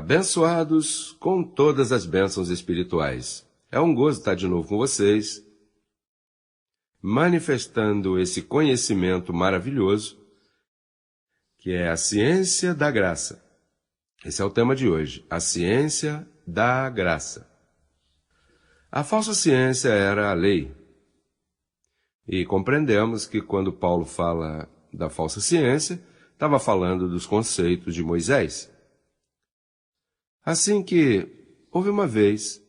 Abençoados com todas as bênçãos espirituais. É um gozo estar de novo com vocês, manifestando esse conhecimento maravilhoso, que é a ciência da graça. Esse é o tema de hoje, a ciência da graça. A falsa ciência era a lei. E compreendemos que quando Paulo fala da falsa ciência, estava falando dos conceitos de Moisés. Assim que houve uma vez,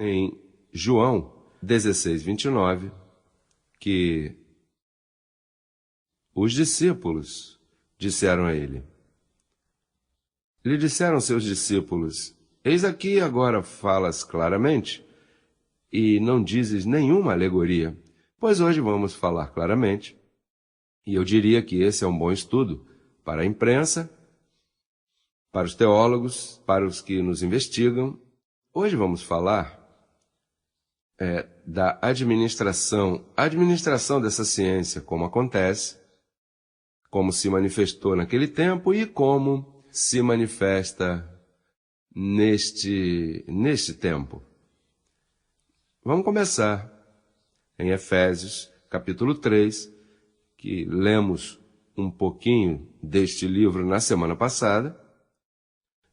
em João 16, 29, que os discípulos disseram a ele. Lhe disseram seus discípulos, eis aqui agora falas claramente e não dizes nenhuma alegoria, pois hoje vamos falar claramente. E eu diria que esse é um bom estudo para a imprensa, para os teólogos, para os que nos investigam. Hoje vamos falar da administração dessa ciência, como acontece, como se manifestou naquele tempo e como se manifesta neste tempo. Vamos começar em Efésios, capítulo 3, que lemos um pouquinho deste livro na semana passada.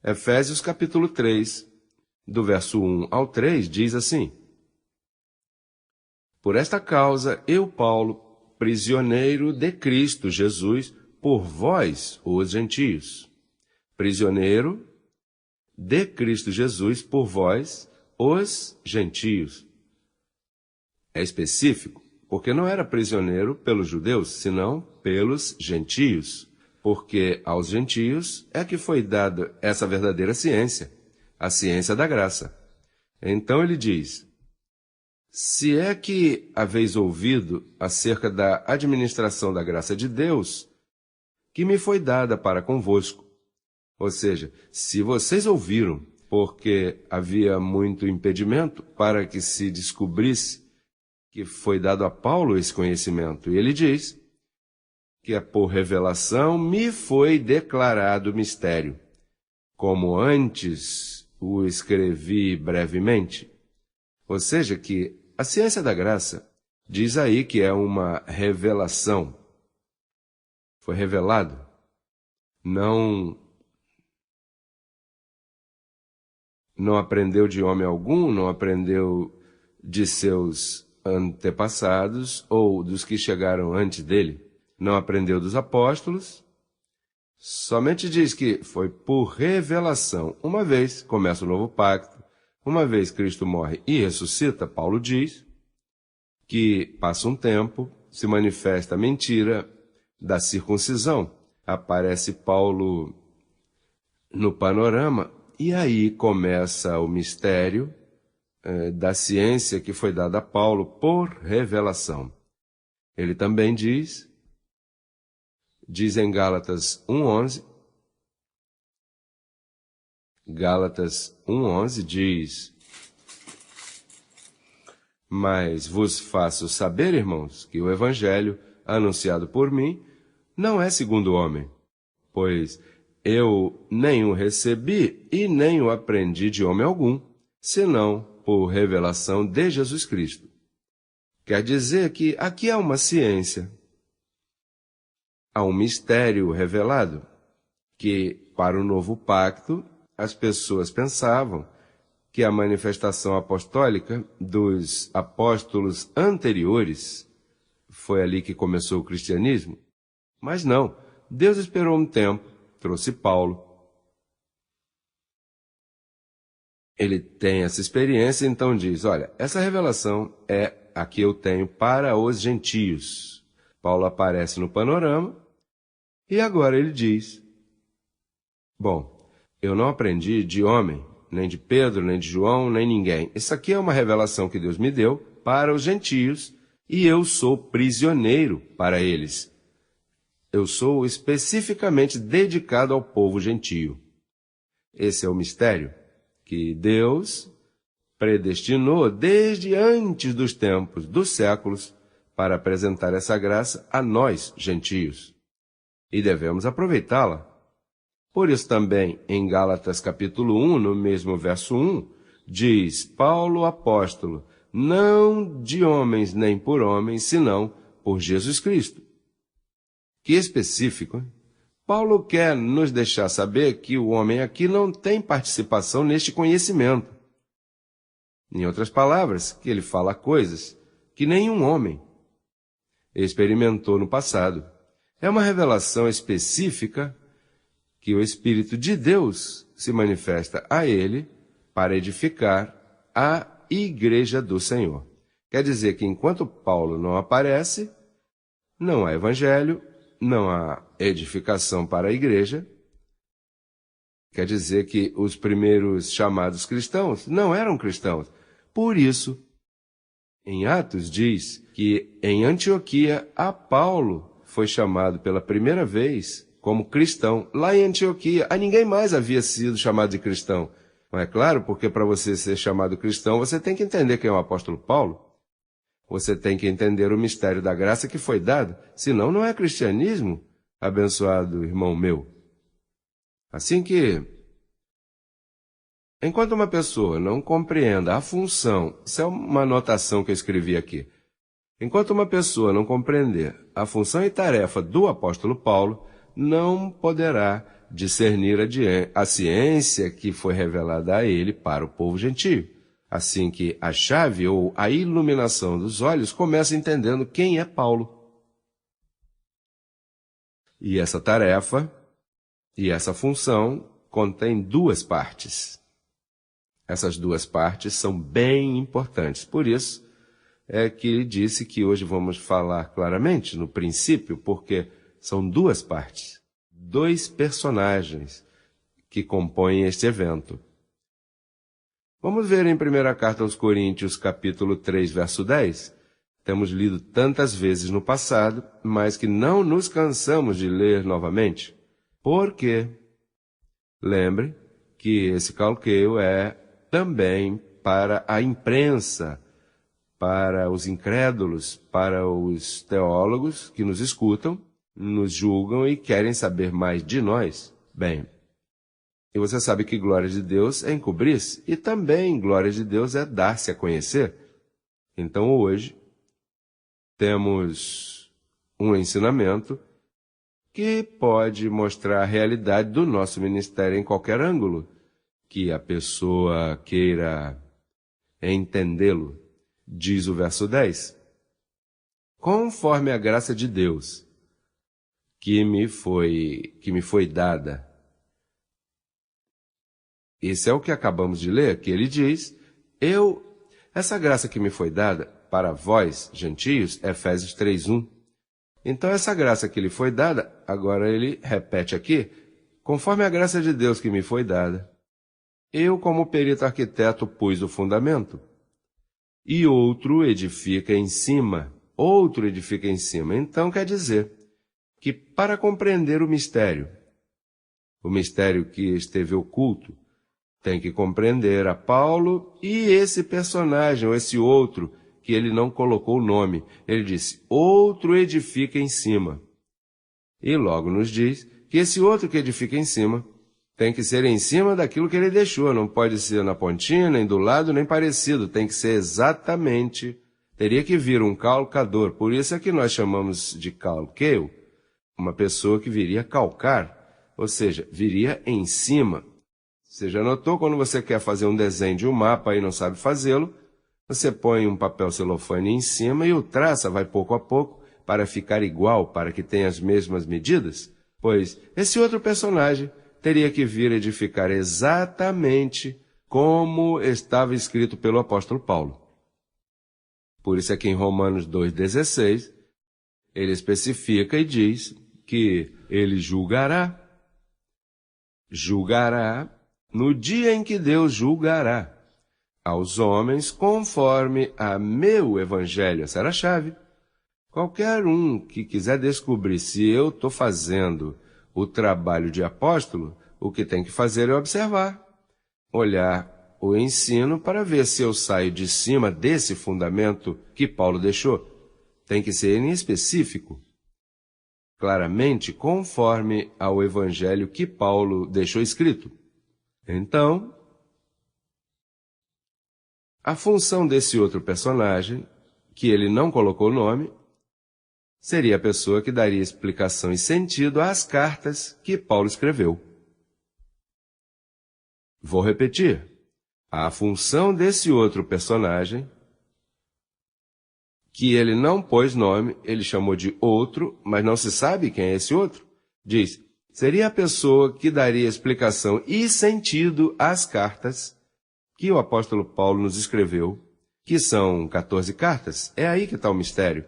Efésios, capítulo 3, do verso 1 ao 3, diz assim: Por esta causa, eu, Paulo, prisioneiro de Cristo Jesus, por vós, os gentios. Prisioneiro de Cristo Jesus, por vós, os gentios. É específico, porque não era prisioneiro pelos judeus, senão pelos gentios. Porque aos gentios é que foi dada essa verdadeira ciência, a ciência da graça. Então ele diz, se é que haveis ouvido acerca da administração da graça de Deus, que me foi dada para convosco. Ou seja, se vocês ouviram, porque havia muito impedimento para que se descobrisse que foi dado a Paulo esse conhecimento. E ele diz que é por revelação me foi declarado o mistério, como antes o escrevi brevemente. Ou seja, que a ciência da graça diz aí que é uma revelação. Foi revelado. Não aprendeu de homem algum, não aprendeu de seus antepassados ou dos que chegaram antes dele. Não aprendeu dos apóstolos, somente diz que foi por revelação. Uma vez começa o novo pacto, uma vez Cristo morre e ressuscita, Paulo diz que passa um tempo, se manifesta a mentira da circuncisão. Aparece Paulo no panorama e aí começa o mistério da ciência que foi dada a Paulo por revelação. Ele também diz em Gálatas 1:11, Gálatas 1:11 diz, mas vos faço saber, irmãos, que o evangelho anunciado por mim não é segundo o homem, pois eu nem o recebi e nem o aprendi de homem algum, senão por revelação de Jesus Cristo. Quer dizer que aqui há uma ciência, há um mistério revelado, que para o novo pacto as pessoas pensavam que a manifestação apostólica dos apóstolos anteriores foi ali que começou o cristianismo. Mas não, Deus esperou um tempo, trouxe Paulo. Ele tem essa experiência, então diz, olha, essa revelação é a que eu tenho para os gentios. Paulo aparece no panorama e agora ele diz, bom, eu não aprendi de homem, nem de Pedro, nem de João, nem ninguém. Isso aqui é uma revelação que Deus me deu para os gentios e eu sou prisioneiro para eles. Eu sou especificamente dedicado ao povo gentio. Esse é o mistério que Deus predestinou desde antes dos tempos, dos séculos, para apresentar essa graça a nós, gentios. E devemos aproveitá-la. Por isso também, em Gálatas capítulo 1, no mesmo verso 1, diz Paulo apóstolo, não de homens nem por homens, senão por Jesus Cristo. Que específico, hein? Paulo quer nos deixar saber que o homem aqui não tem participação neste conhecimento. Em outras palavras, que ele fala coisas que nenhum homem experimentou no passado. É uma revelação específica que o Espírito de Deus se manifesta a ele para edificar a Igreja do Senhor. Quer dizer que enquanto Paulo não aparece, não há evangelho, não há edificação para a igreja. Quer dizer que os primeiros chamados cristãos não eram cristãos. Por isso, em Atos diz que em Antioquia a Paulo foi chamado pela primeira vez como cristão. Lá em Antioquia, a ninguém mais havia sido chamado de cristão. Não é claro, porque para você ser chamado cristão, você tem que entender quem é o apóstolo Paulo. Você tem que entender o mistério da graça que foi dado, senão não é cristianismo, abençoado irmão meu. Assim que, enquanto uma pessoa não compreenda a função, isso é uma anotação que eu escrevi aqui, enquanto uma pessoa não compreender a função e tarefa do apóstolo Paulo, não poderá discernir a ciência que foi revelada a ele para o povo gentio. Assim que a chave ou a iluminação dos olhos começa entendendo quem é Paulo. E essa tarefa e essa função contém duas partes. Essas duas partes são bem importantes. Por isso é que ele disse que hoje vamos falar claramente no princípio, porque são duas partes, dois personagens que compõem este evento. Vamos ver em primeira carta aos Coríntios, capítulo 3, verso 10. Temos lido tantas vezes no passado, mas que não nos cansamos de ler novamente. Por quê? Lembre que esse calqueio é também para a imprensa, para os incrédulos, para os teólogos que nos escutam, nos julgam e querem saber mais de nós. Bem, e você sabe que glória de Deus é encobrir-se, e também glória de Deus é dar-se a conhecer. Então hoje temos um ensinamento que pode mostrar a realidade do nosso ministério em qualquer ângulo que a pessoa queira entendê-lo. Diz o verso 10. Conforme a graça de Deus que me foi dada. Esse é o que acabamos de ler, que ele diz, essa graça que me foi dada para vós, gentios, Efésios 3:1. Então essa graça que lhe foi dada, agora ele repete aqui, conforme a graça de Deus que me foi dada, eu como perito arquiteto pus o fundamento, e outro edifica em cima. Então quer dizer que para compreender o mistério que esteve oculto, tem que compreender a Paulo e esse personagem, ou esse outro, que ele não colocou o nome. Ele disse, outro edifica em cima. E logo nos diz que esse outro que edifica em cima tem que ser em cima daquilo que ele deixou. Não pode ser na pontinha, nem do lado, nem parecido. Tem que ser exatamente. Teria que vir um calcador. Por isso é que nós chamamos de calqueio, uma pessoa que viria calcar, ou seja, viria em cima. Você já notou quando você quer fazer um desenho de um mapa e não sabe fazê-lo? Você põe um papel celofane em cima e o traça, vai pouco a pouco, para ficar igual, para que tenha as mesmas medidas? Pois esse outro personagem teria que vir edificar exatamente como estava escrito pelo apóstolo Paulo. Por isso é que em Romanos 2,16, ele especifica e diz que ele julgará no dia em que Deus julgará aos homens conforme a meu evangelho. Essa era a chave. Qualquer um que quiser descobrir se eu estou fazendo o trabalho de apóstolo, o que tem que fazer é observar, olhar o ensino para ver se eu saio de cima desse fundamento que Paulo deixou. Tem que ser em específico. claramente conforme ao evangelho que Paulo deixou escrito. Então, a função desse outro personagem, que ele não colocou nome, seria a pessoa que daria explicação e sentido às cartas que Paulo escreveu. Vou repetir. A função desse outro personagem, que ele não pôs nome, ele chamou de outro, mas não se sabe quem é esse outro, diz, seria a pessoa que daria explicação e sentido às cartas que o apóstolo Paulo nos escreveu, que são 14 cartas. É aí que está o mistério.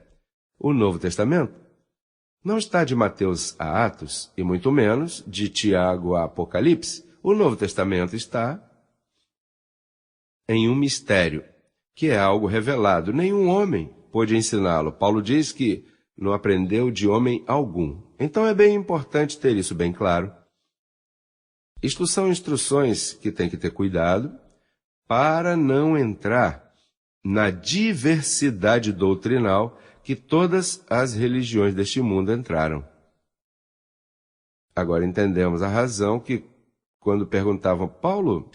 O Novo Testamento não está de Mateus a Atos, e muito menos de Tiago a Apocalipse. O Novo Testamento está em um mistério, que é algo revelado. Nenhum homem pôde ensiná-lo. Paulo diz que não aprendeu de homem algum. Então é bem importante ter isso bem claro. Isto são instruções que tem que ter cuidado para não entrar na diversidade doutrinal que todas as religiões deste mundo entraram. Agora entendemos a razão que, quando perguntavam, Paulo,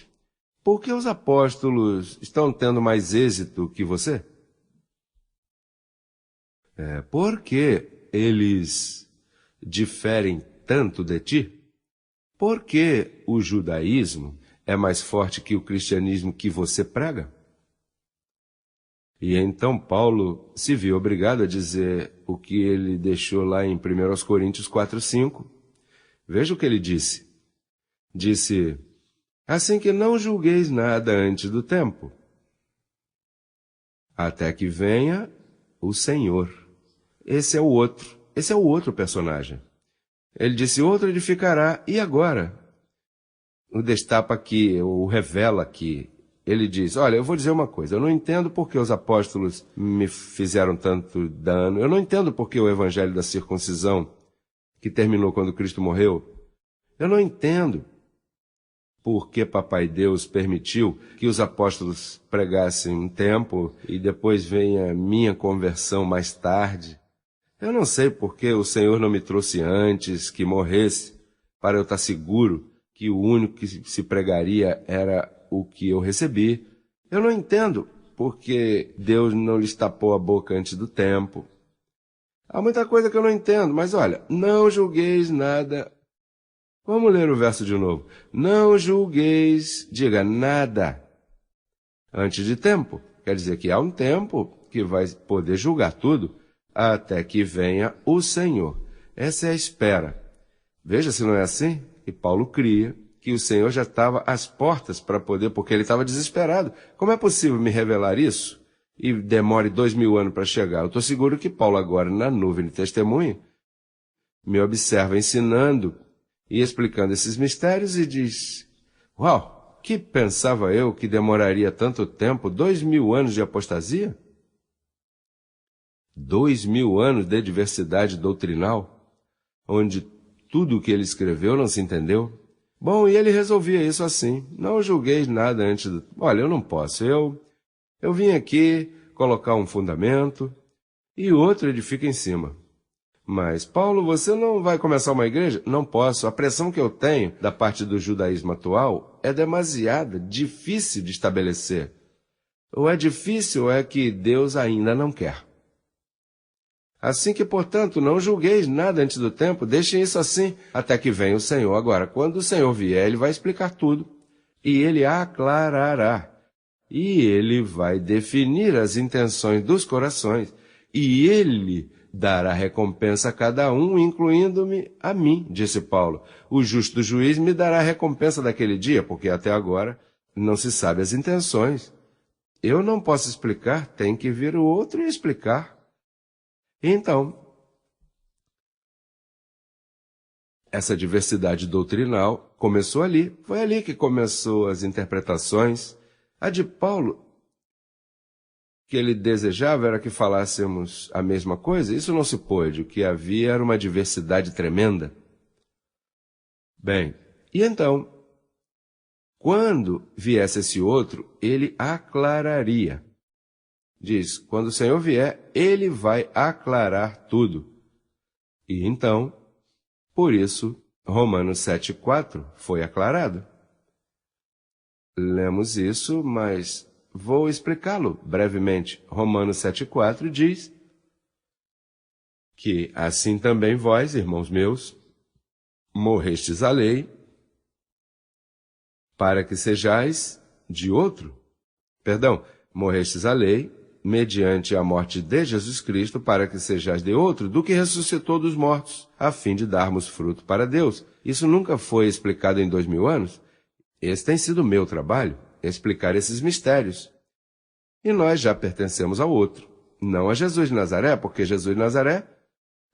por que os apóstolos estão tendo mais êxito que você? Porque eles diferem tanto de ti? Porque o judaísmo é mais forte que o cristianismo que você prega? E então Paulo se viu obrigado a dizer o que ele deixou lá em 1 Coríntios 4:5. Veja o que ele disse. Disse, assim que não julgueis nada antes do tempo, até que venha o Senhor. Esse é o outro personagem. Ele disse, outro edificará, e agora? O destapa aqui, o revela aqui. Ele diz, olha, eu vou dizer uma coisa, eu não entendo porque os apóstolos me fizeram tanto dano, eu não entendo porque o evangelho da circuncisão, que terminou quando Cristo morreu, eu não entendo porque Papai Deus permitiu que os apóstolos pregassem um tempo e depois venha a minha conversão mais tarde. Eu não sei porque o Senhor não me trouxe antes que morresse, para eu estar seguro que o único que se pregaria era o que eu recebi. Eu não entendo porque Deus não lhes tapou a boca antes do tempo. Há muita coisa que eu não entendo, mas olha, não julgueis nada. Vamos ler o verso de novo. Não julgueis, diga nada, antes de tempo. Quer dizer que há um tempo que vai poder julgar tudo, até que venha o Senhor. Essa é a espera. Veja se não é assim. E Paulo cria que o Senhor já estava às portas para poder, porque ele estava desesperado. Como é possível me revelar isso e demore 2000 anos para chegar? Eu estou seguro que Paulo agora, na nuvem de testemunha, me observa ensinando e explicando esses mistérios e diz, uau, que pensava eu que demoraria tanto tempo, 2000 anos de apostasia? 2000 anos de diversidade doutrinal, onde tudo o que ele escreveu não se entendeu? Bom, e ele resolvia isso assim, não julgueis nada antes do... Olha, eu não posso, eu vim aqui colocar um fundamento e o outro edifica em cima. Mas, Paulo, você não vai começar uma igreja? Não posso. A pressão que eu tenho da parte do judaísmo atual é demasiada, difícil de estabelecer. Ou é difícil ou é que Deus ainda não quer. Assim que, portanto, não julgueis nada antes do tempo, deixem isso assim, até que venha o Senhor. Agora, quando o Senhor vier, Ele vai explicar tudo, e Ele aclarará, e Ele vai definir as intenções dos corações, e Ele dará recompensa a cada um, incluindo-me a mim, disse Paulo. O justo juiz me dará a recompensa daquele dia, porque até agora não se sabe as intenções. Eu não posso explicar, tem que vir o outro e explicar. Então, essa diversidade doutrinal começou ali. Foi ali que começou as interpretações. A de Paulo, que ele desejava era que falássemos a mesma coisa. Isso não se pôde. O que havia era uma diversidade tremenda. Bem, e então, quando viesse esse outro, ele aclararia. Diz, quando o Senhor vier, Ele vai aclarar tudo. E então, por isso, Romanos 7,4 foi aclarado. Lemos isso, mas vou explicá-lo brevemente. Romanos 7,4 diz que assim também vós, irmãos meus, morrestes à lei, para que sejais de outro. Morrestes à lei, mediante a morte de Jesus Cristo, para que sejais de outro, do que ressuscitou dos mortos, a fim de darmos fruto para Deus. Isso nunca foi explicado em 2000 anos. Esse tem sido o meu trabalho, explicar esses mistérios. E nós já pertencemos ao outro, não a Jesus de Nazaré, porque Jesus de Nazaré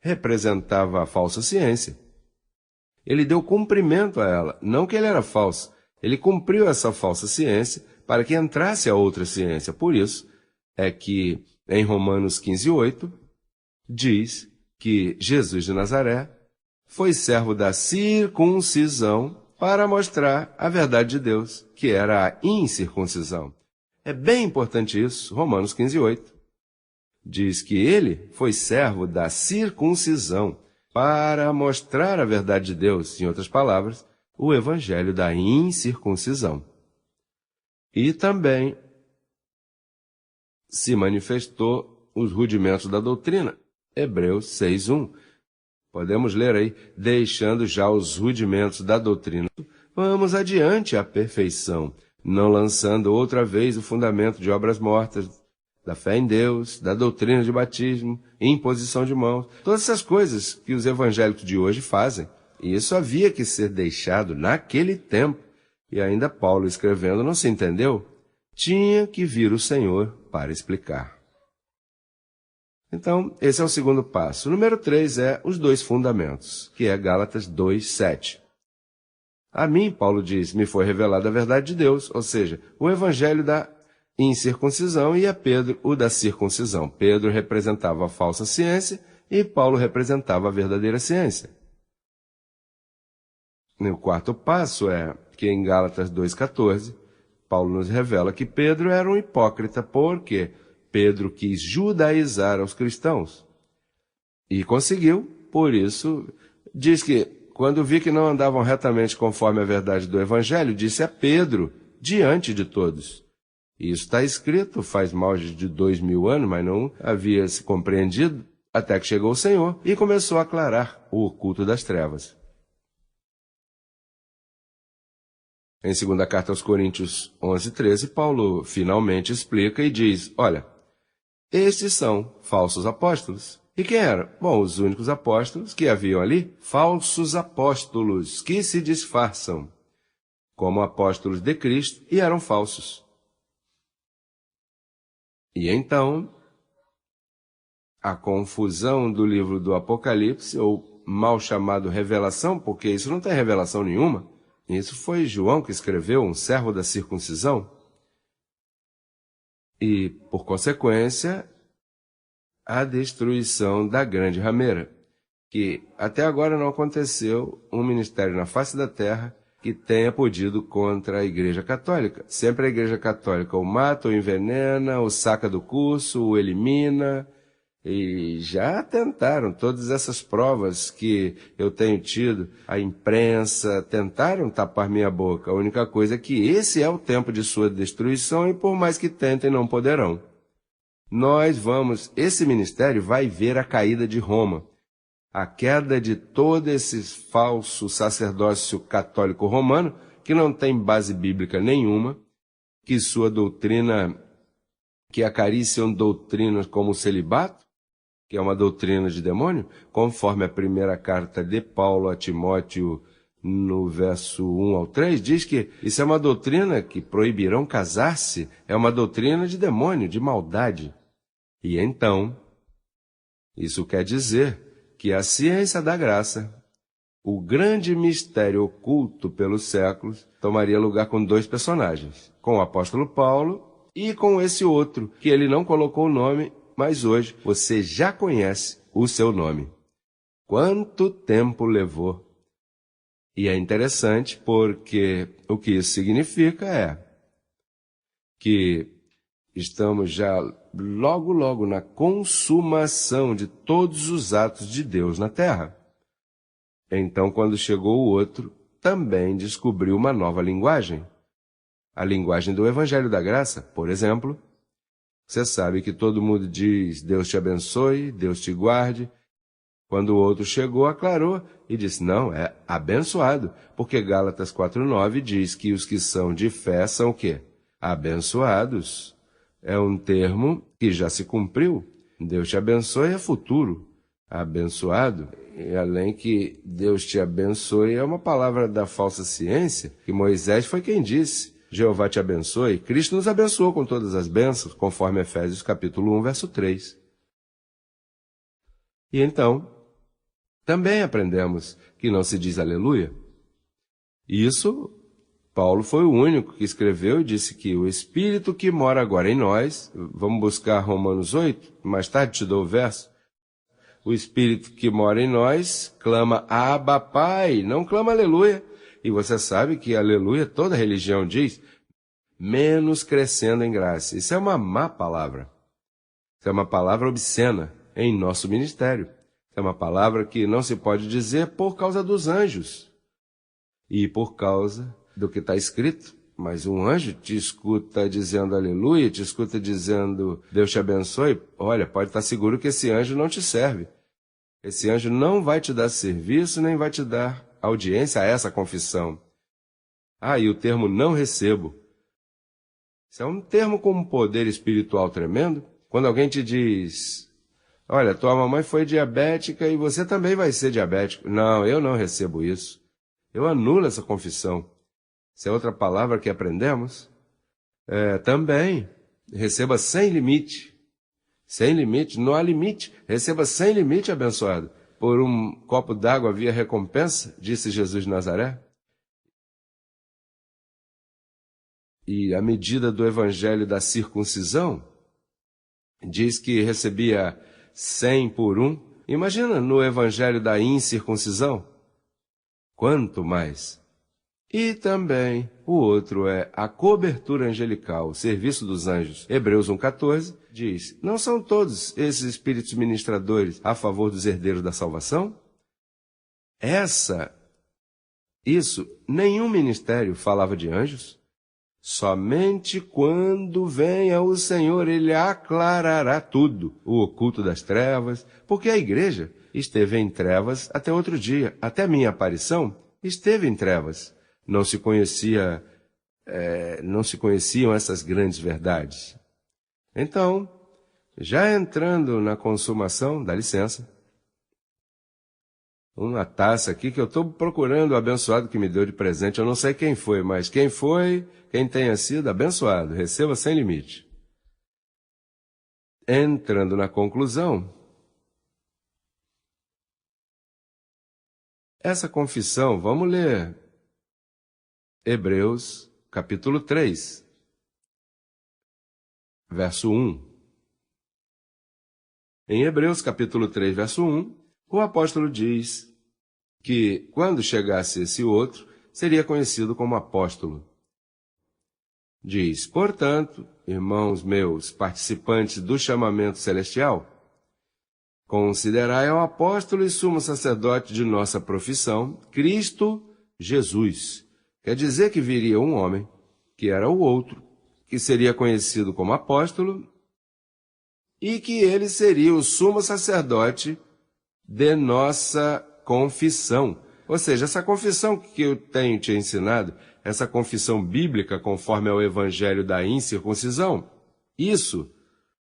representava a falsa ciência. Ele deu cumprimento a ela, não que ele era falso. Ele cumpriu essa falsa ciência para que entrasse a outra ciência. Por isso é que em Romanos 15,8 diz que Jesus de Nazaré foi servo da circuncisão para mostrar a verdade de Deus, que era a incircuncisão. É bem importante isso, Romanos 15,8. Diz que ele foi servo da circuncisão para mostrar a verdade de Deus, em outras palavras, o evangelho da incircuncisão. E também se manifestou os rudimentos da doutrina, Hebreus 6,1. Podemos ler aí, deixando já os rudimentos da doutrina. Vamos adiante à perfeição, não lançando outra vez o fundamento de obras mortas, da fé em Deus, da doutrina de batismo, imposição de mãos, todas essas coisas que os evangélicos de hoje fazem. E isso havia que ser deixado naquele tempo. E ainda Paulo escrevendo não se entendeu? Tinha que vir o Senhor para explicar. Então, esse é o segundo passo. O número 3 é os dois fundamentos, que é Gálatas 2:7. A mim, Paulo diz, me foi revelada a verdade de Deus, ou seja, o evangelho da incircuncisão, e a Pedro o da circuncisão. Pedro representava a falsa ciência e Paulo representava a verdadeira ciência. E o quarto passo é que em Gálatas 2:14, Paulo nos revela que Pedro era um hipócrita, porque Pedro quis judaizar aos cristãos. E conseguiu, por isso, diz que, quando vi que não andavam retamente conforme a verdade do Evangelho, disse a Pedro, diante de todos. Isso está escrito faz mais de 2000 anos, mas não havia se compreendido, até que chegou o Senhor e começou a aclarar o oculto das trevas. Em 2ª carta aos Coríntios 11:13, Paulo finalmente explica e diz, olha, estes são falsos apóstolos. E quem eram? Bom, os únicos apóstolos que haviam ali, falsos apóstolos, que se disfarçam como apóstolos de Cristo e eram falsos. E então, a confusão do livro do Apocalipse, ou mal chamado revelação, porque isso não tem revelação nenhuma, isso foi João que escreveu, um servo da circuncisão. E, por consequência, a destruição da grande rameira, que até agora não aconteceu um ministério na face da terra que tenha podido contra a Igreja Católica. Sempre a Igreja Católica o mata, o envenena, o saca do curso, o elimina, e já tentaram todas essas provas que eu tenho tido, a imprensa, tentaram tapar minha boca. A única coisa é que esse é o tempo de sua destruição e por mais que tentem, não poderão. Esse ministério vai ver a caída de Roma, a queda de todo esse falso sacerdócio católico romano, que não tem base bíblica nenhuma, que sua doutrina, que acariciam doutrinas como o celibato, que é uma doutrina de demônio, conforme a primeira carta de Paulo a Timóteo, no verso 1 ao 3, diz que isso é uma doutrina que proibirão casar-se, é uma doutrina de demônio, de maldade. E então, isso quer dizer que a ciência da graça, o grande mistério oculto pelos séculos, tomaria lugar com dois personagens, com o apóstolo Paulo e com esse outro, que ele não colocou o nome, mas hoje você já conhece o seu nome. Quanto tempo levou? E é interessante porque o que isso significa é que Estamos já logo na consumação de todos os atos de Deus na terra. Então, quando chegou o outro, também descobriu uma nova linguagem. A linguagem do Evangelho da Graça, por exemplo. Você sabe que todo mundo diz, Deus te abençoe, Deus te guarde. Quando o outro chegou, aclarou e disse, não, é abençoado, porque Gálatas 4:9 diz que os que são de fé são o quê? Abençoados. É um termo que já se cumpriu. Deus te abençoe é futuro. Abençoado, e além que Deus te abençoe, é uma palavra da falsa ciência, que Moisés foi quem disse, Jeová te abençoe. Cristo nos abençoou com todas as bênçãos, conforme Efésios capítulo 1, verso 3. E então, também aprendemos que não se diz aleluia. Isso, Paulo foi o único que escreveu e disse que o Espírito que mora agora em nós, vamos buscar Romanos 8, mais tarde te dou o verso, o Espírito que mora em nós clama Abba Pai, não clama aleluia. E você sabe que aleluia toda religião diz, menos crescendo em graça. Isso é uma má palavra. Isso é uma palavra obscena em nosso ministério. Isso é uma palavra que não se pode dizer por causa dos anjos e por causa do que está escrito. Mas um anjo te escuta dizendo aleluia, te escuta dizendo Deus te abençoe. Olha, pode estar seguro que esse anjo não te serve. Esse anjo não vai te dar serviço, nem vai te dar audiência a essa confissão. E o termo não recebo. Isso é um termo com um poder espiritual tremendo. Quando alguém te diz, olha, tua mamãe foi diabética e você também vai ser diabético. Não, eu não recebo isso. Eu anulo essa confissão. Essa é outra palavra que aprendemos. Também, receba sem limite. Sem limite, não há limite. Receba sem limite, abençoado. Por um copo d'água havia recompensa, disse Jesus de Nazaré. E a medida do evangelho da circuncisão diz que recebia 100 por 1. Imagina no evangelho da incircuncisão. Quanto mais? E também o outro é a cobertura angelical, o serviço dos anjos. Hebreus 1,14 diz, não são todos esses espíritos ministradores a favor dos herdeiros da salvação? Nenhum ministério falava de anjos. Somente quando venha o Senhor, Ele aclarará tudo, o oculto das trevas, porque a igreja esteve em trevas até outro dia, até minha aparição, esteve em trevas. Não se conheciam essas grandes verdades. Então, já entrando na consumação, dá licença, uma taça aqui que eu estou procurando o abençoado que me deu de presente. Eu não sei quem foi, mas quem foi, quem tenha sido abençoado, receba sem limite. Entrando na conclusão, essa confissão, vamos ler Hebreus capítulo 3, verso 1. Em Hebreus capítulo 3, verso 1, o apóstolo diz que, quando chegasse esse outro, seria conhecido como apóstolo. Diz, portanto, irmãos meus, participantes do chamamento celestial, considerai ao apóstolo e sumo sacerdote de nossa profissão, Cristo Jesus. Quer dizer que viria um homem, que era o outro, que seria conhecido como apóstolo, e que ele seria o sumo sacerdote de nossa confissão. Ou seja, essa confissão que eu tenho te ensinado, essa confissão bíblica conforme ao evangelho da incircuncisão, isso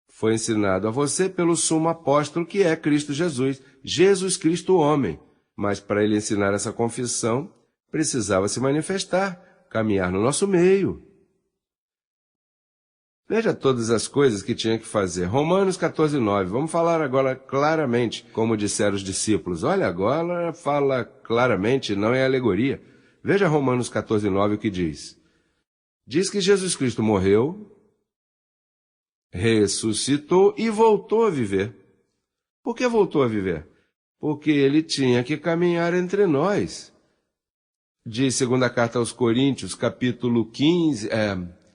foi ensinado a você pelo sumo apóstolo que é Cristo Jesus, Jesus Cristo homem. Mas para ele ensinar essa confissão, precisava se manifestar, caminhar no nosso meio. Veja todas as coisas que tinha que fazer. Romanos 14:9. Vamos falar agora claramente, como disseram os discípulos. Olha, agora fala claramente, não é alegoria. Veja Romanos 14:9 o que diz. Diz que Jesus Cristo morreu, ressuscitou e voltou a viver. Por que voltou a viver? Porque ele tinha que caminhar entre nós. Diz segunda carta aos Coríntios, capítulo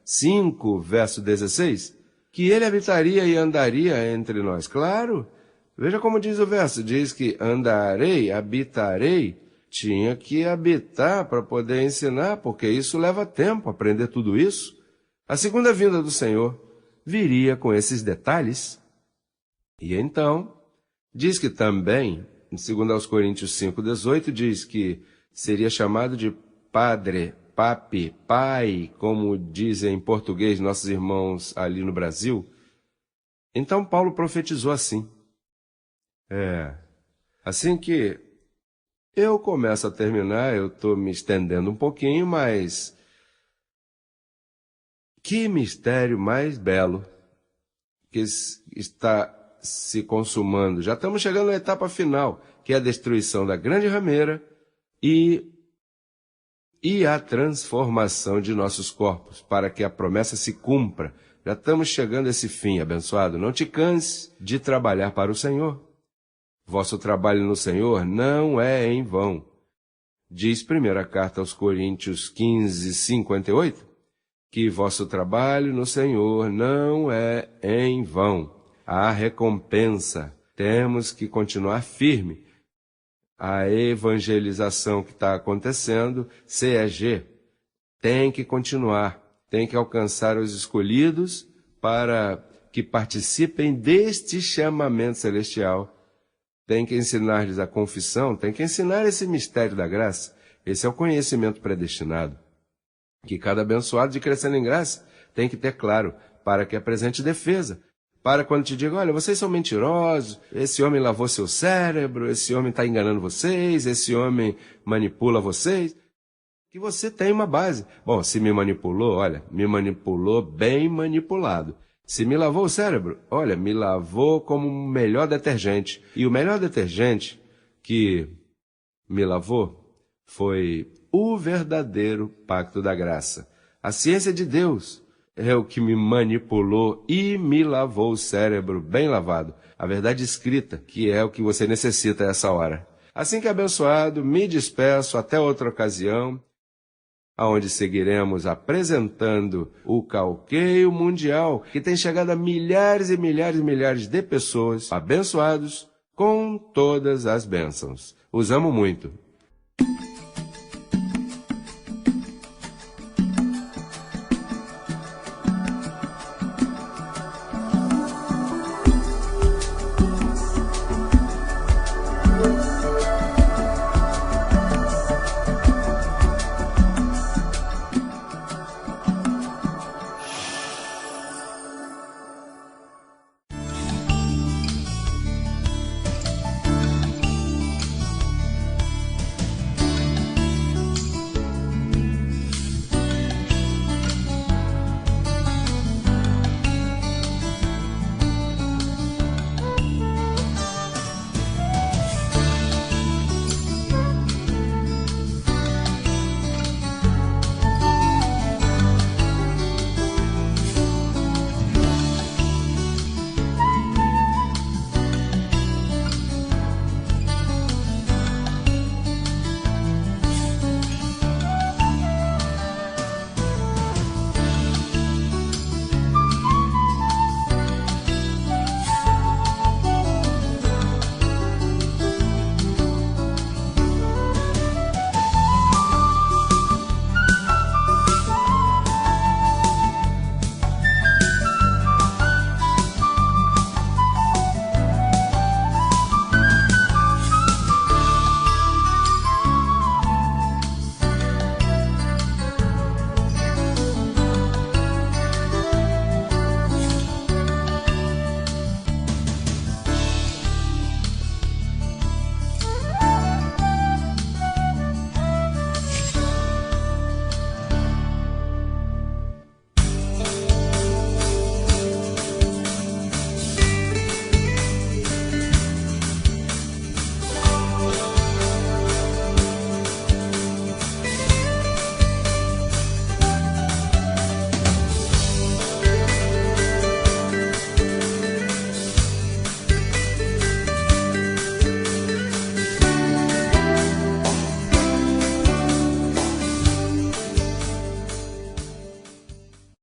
5, verso 16, que ele habitaria e andaria entre nós. Claro, veja como diz o verso, diz que andarei, habitarei, tinha que habitar para poder ensinar, porque isso leva tempo, aprender tudo isso. A segunda vinda do Senhor viria com esses detalhes. E então, diz que também, em 2 Coríntios 5,18, diz que seria chamado de padre, papi, pai, como dizem em português nossos irmãos ali no Brasil. Então Paulo profetizou assim. Assim que eu começo a terminar, eu estou me estendendo um pouquinho, mas que mistério mais belo que está se consumando. Já estamos chegando na etapa final, que é a destruição da grande rameira e a transformação de nossos corpos, para que a promessa se cumpra. Já estamos chegando a esse fim, abençoado. Não te canse de trabalhar para o Senhor. Vosso trabalho no Senhor não é em vão. Diz 1ª carta aos Coríntios 15:58, que vosso trabalho no Senhor não é em vão. Há recompensa. Temos que continuar firme. A evangelização que está acontecendo, CEG, tem que continuar, tem que alcançar os escolhidos para que participem deste chamamento celestial. Tem que ensinar-lhes a confissão, tem que ensinar esse mistério da graça. Esse é o conhecimento predestinado, que cada abençoado de crescendo em graça tem que ter claro, para que apresente defesa. Para quando te digo, olha, vocês são mentirosos, esse homem lavou seu cérebro, esse homem está enganando vocês, esse homem manipula vocês, que você tem uma base. Bom, se me manipulou, olha, me manipulou bem manipulado. Se me lavou o cérebro, olha, me lavou como o melhor detergente. E o melhor detergente que me lavou foi o verdadeiro pacto da graça. A ciência de Deus é o que me manipulou e me lavou o cérebro bem lavado. A verdade escrita, que é o que você necessita essa hora. Assim que abençoado, me despeço até outra ocasião, aonde seguiremos apresentando o Calqueio Mundial, que tem chegado a milhares e milhares e milhares de pessoas abençoados com todas as bênçãos. Os amo muito.